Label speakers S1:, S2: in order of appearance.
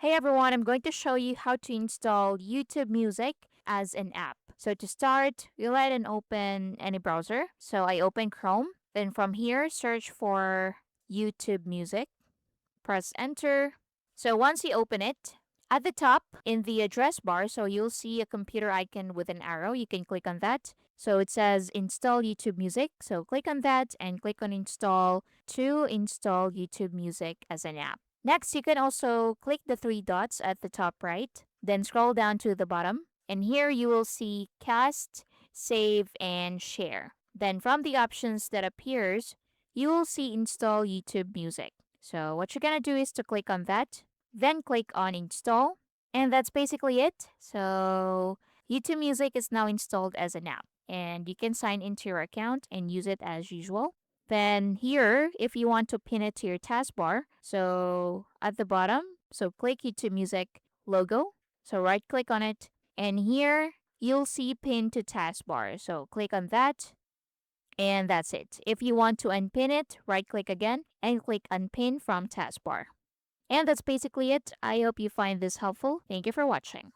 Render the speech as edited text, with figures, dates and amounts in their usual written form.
S1: Hey everyone, I'm going to show you how to install YouTube Music as an app. So to start, you'll let and open any browser. So I open Chrome. Then from here, search for YouTube Music. Press enter. So once you open it, at the top in the address bar, so you'll see a computer icon with an arrow. You can click on that. So it says install YouTube Music. So click on that and click on install to install YouTube Music as an app. Next, you can also click the three dots at the top right, then scroll down to the bottom, and here you will see cast, save, and share. Then from the options that appears, you will see install YouTube Music. So what you're gonna do is to click on that, then click on install, and that's basically it. So YouTube Music is now installed as an app, and you can sign into your account and use it as usual. Then here, if you want to pin it to your taskbar, so at the bottom, so click YouTube Music logo. So right click on it, and here you'll see pin to taskbar. So click on that, and that's it. If you want to unpin it, right click again and click unpin from taskbar. And that's basically it. I hope you find this helpful. Thank you for watching.